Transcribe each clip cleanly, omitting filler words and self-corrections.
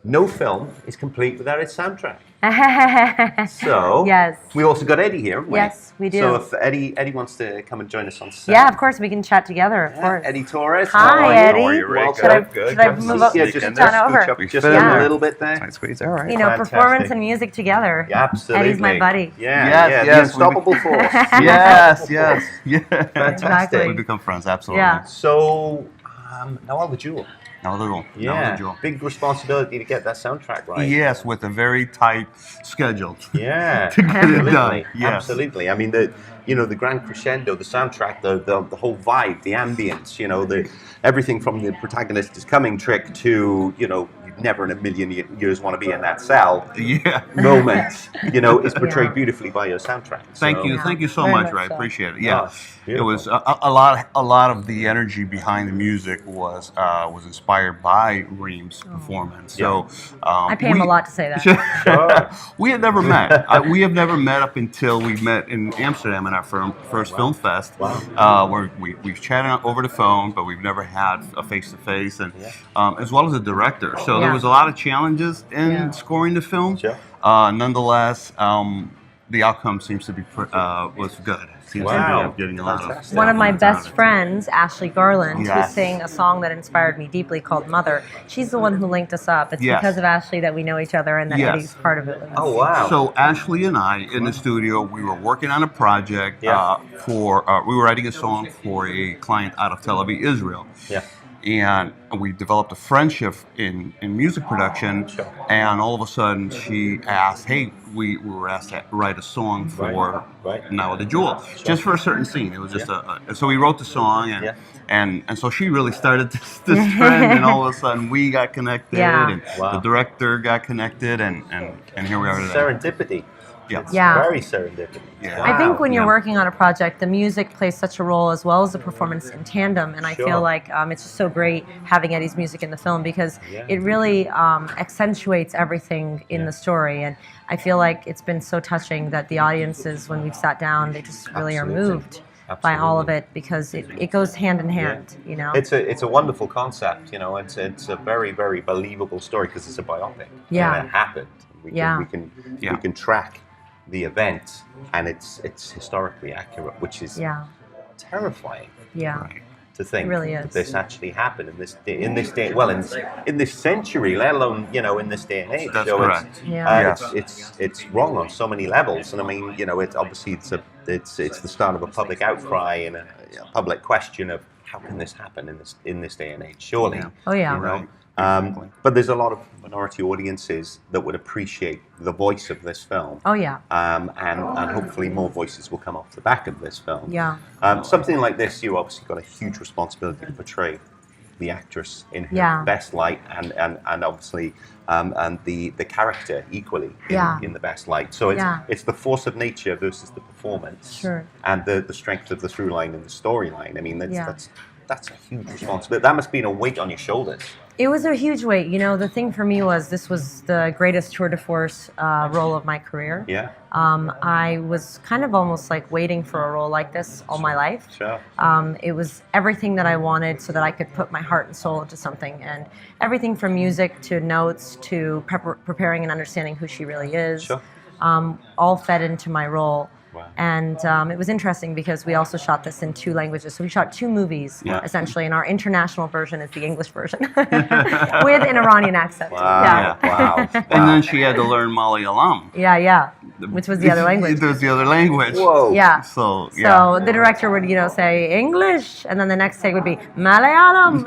no film is complete without its soundtrack. So yes, we also got Eddie here, haven't we? Yes, we do. So if Eddie wants to come and join us on set. Yeah, of course, we can chat together, of course. Eddie Torres. Hi, Eddie. How are you, Rick? Welcome. Should I move up? Yeah, Just just turn over. scooch up just Yeah. a little bit there. Tight squeeze. All right. You know, Fantastic. performance and music together. Yeah, absolutely. Eddie's my buddy. Yeah, the unstoppable force. Yes. Yeah. Fantastic. Exactly. We become friends. Absolutely. Yeah. So, Nawal the Jewel. Another one. Yeah, big responsibility to get that soundtrack right. Yes, with a very tight schedule. Yeah, to get it done. absolutely. Yes. Absolutely. I mean, the grand crescendo, the soundtrack, the whole vibe, the ambience, everything from the protagonist is coming trick to, you'd never in a million years want to be in that cell. Yeah. Moment, is portrayed beautifully by your soundtrack. Thank you so Very much, much Ray. so. Appreciate it. Yeah, Oh, it was a lot of the energy behind the music was inspired by Reem's performance. So I pay him a lot to say that. Sure. We had never met. We have never met up until we met in Amsterdam in our first film fest. Wow. Where we've chatted over the phone, but we've never had a face-to-face, and as well as a director. So there was a lot of challenges in scoring the film. Sure. Nonetheless, the outcome seems to be was good. Seems to be getting a lot of One of my stuff best out of it. friends, Ashley Garland, who Yes. sang a song that inspired me deeply called Mother, she's the one who linked us up. It's Yes. because of Ashley that we know each other and that Yes. Eddie's part of it. with us. Oh, wow. So Ashley and I in the studio, we were working on a project for we were writing a song for a client out of Tel Aviv, Israel. Yeah. And we developed a friendship in music production, and all of a sudden she asked, "Hey, we were asked to write a song for Nawal the Jewel, just for a certain scene." It was just so we wrote the song, and so she really started this trend, and all of a sudden we got connected, and the director got connected, and here we are today. Serendipity. Yeah. It's Yeah. very serendipity. Yeah. I think when you're Yeah. working on a project, the music plays such a role as well as the performance in tandem. And I feel like it's just so great having Eddie's music in the film because it really accentuates everything in the story. And I feel like it's been so touching that the audiences, when we've sat down, they just really are moved by all of it because it goes hand in hand. It's a wonderful concept. It's a very, very believable story because it's a biopic. Yeah. And it happened. We can track the event, and it's historically accurate, which is terrifying. Yeah. To think It really that is. this actually happened in this day, in this century, let alone in this day and age. That's so correct. it's wrong on so many levels, and I mean it's obviously it's the start of a public outcry and a public question of how can this happen in this day and age? Surely. Oh yeah. Right. But there's a lot of minority audiences that would appreciate the voice of this film. Oh yeah. And hopefully more voices will come off the back of this film. Yeah. Something like this, you obviously got a huge responsibility to portray the actress in her best light, and obviously and the character equally in the best light. So it's the force of nature versus the performance, and the strength of the through line and the storyline. I mean that's a huge responsibility. That must be a weight on your shoulders. It was a huge weight. The thing for me was this was the greatest tour de force role of my career. Yeah. I was kind of almost like waiting for a role like this all my life. Sure. It was everything that I wanted so that I could put my heart and soul into something. And everything from music to notes to preparing and understanding who she really is, all fed into my role. Wow. And it was interesting because we also shot this in 2 languages. So we shot 2 movies, essentially, and our international version is the English version with an Iranian accent. Wow. Wow. And then she had to learn Malayalam. Yeah, which was the other language. There's the other language. Whoa. Yeah. So the director would, say English, and then the next take would be Malayalam.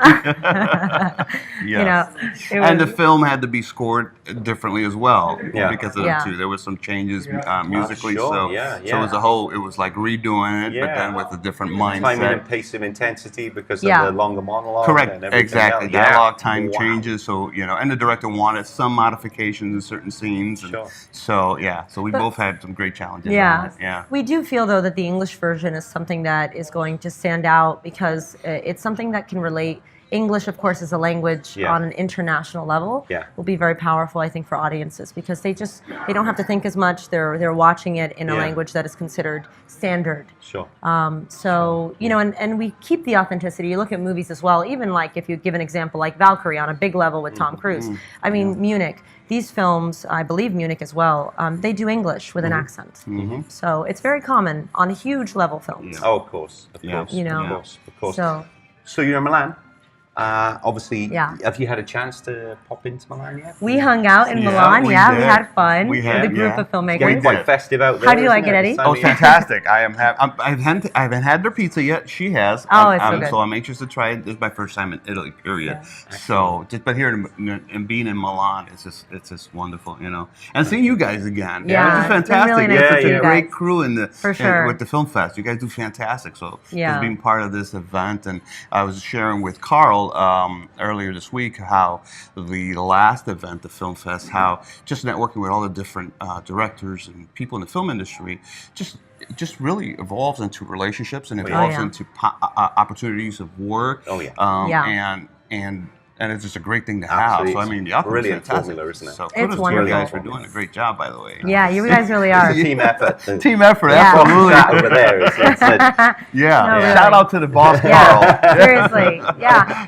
And the film had to be scored differently as well because of the 2. There was some changes musically, so it was it was like redoing it, but then with a different mindset. Timing and pace of intensity because of the longer monologue. Correct, and everything exactly. else. Dialogue time changes, so and the director wanted some modifications in certain scenes, and so we both had some great challenges. On it. Yeah. We do feel though that the English version is something that is going to stand out because it's something that can relate English, of course, is a language on an international level. Will be very powerful, I think, for audiences because they don't have to think as much. They're watching it in a language that is considered standard. Sure. So you know, and we keep the authenticity. You look at movies as well. Even like if you give an example like Valkyrie on a big level with Tom Cruise. I mean, Munich. These films, I believe Munich as well, they do English with an accent. So it's very common on huge level films. Oh, of course. Of course. You know. Of course. So you're in Milan. Obviously, have you had a chance to pop into Milan yet? We hung out in Milan, we had fun with a group of filmmakers. It's quite festive out there. How do you like it, Eddie? Oh, fantastic! I haven't had their pizza yet. She has. Oh, it's so good. So I'm anxious to try it. This is my first time in Italy, period. So but here and being in Milan, it's just wonderful, you know. And seeing you guys again, it's fantastic. Really nice Such a great crew in with the film fest. You guys do fantastic. So just being part of this event, and I was sharing with Carl earlier this week how the last event, the film fest, how just networking with all the different directors and people in the film industry just really evolves into relationships and evolves into opportunities of work. And it's just a great thing to have. So I mean, the outcome is fantastic. Isn't it? So kudos to you guys for doing a great job, by the way. Yeah, you guys really are. It's a team effort. Team effort, absolutely. Over there. Shout out to the boss, Carl. Seriously,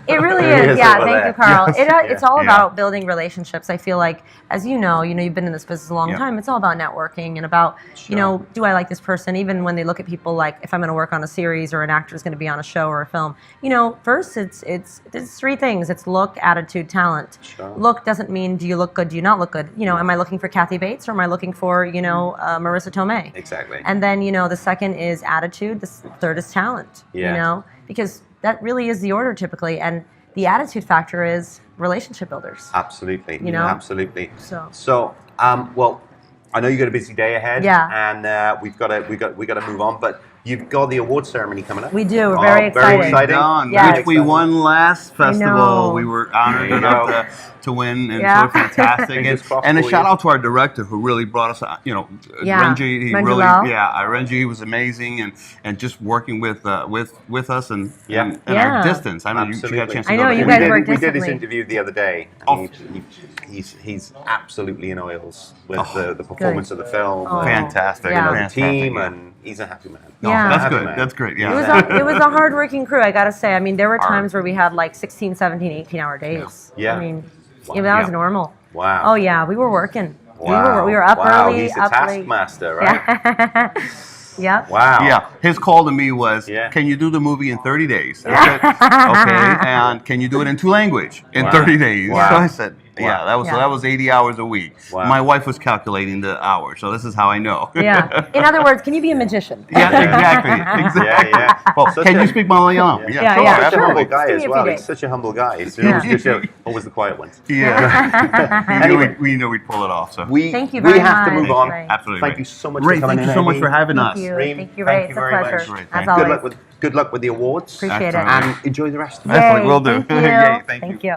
it really is. Thank you, Carl. It's all about building relationships. I feel like, as you know, you've been in this business a long time. It's all about networking and about, you know, do I like this person? Even when they look at people like, if I'm going to work on a series or an actor is going to be on a show or a film, you know, first it's three things. It's look, attitude, talent. Look doesn't mean do you look good, do you not look good. You know, am I looking for Kathy Bates or am I looking for, you know, Marissa Tomei? Exactly. And then, you know, the second is attitude. The third is talent. You know, because that really is the order typically. And the attitude factor is relationship builders. Absolutely. You know? Absolutely. So, well, I know you've got a busy day ahead. And we've got to move on, but you've got the award ceremony coming up. We do. We're very excited. Very exciting. Which we won last festival. We were honored enough to win, and so fantastic. And a shout out to our director who really brought us out. You know, Renji. He really, Renji was amazing, and just working with us and our distance. I know you got a chance to I know you guys worked We did his interview the other day. And he's absolutely in oils with the performance of the film. Fantastic. The team, and he's a happy man. That's good. That's great. It was a hard-working crew, I got to say. I mean, there were times where we had like 16, 17, 18-hour days. I mean, that was normal. Wow. Oh, yeah. We were working. Wow. We were up early. He's a taskmaster, right? Yep. Wow. Yeah. His call to me was, can you do the movie in 30 days? I said, okay. And can you do it in 2 languages in 30 days? So I said, that was 80 hours a week. My wife was calculating the hours, so this is how I know. In other words, can you be a magician? Exactly. Well, can you speak Malayalam? Such a humble guy as well. He's such a humble guy. He's always the quiet ones. Anyway, we knew we'd pull it off. So thank you very much. We have to move on. Absolutely. Thank you so much for coming in. Thank you so much for having us. Thank you, Ray. It's a pleasure. As always. Good luck with the awards. Appreciate it. And enjoy the rest of it. Excellent. Will do. Thank you.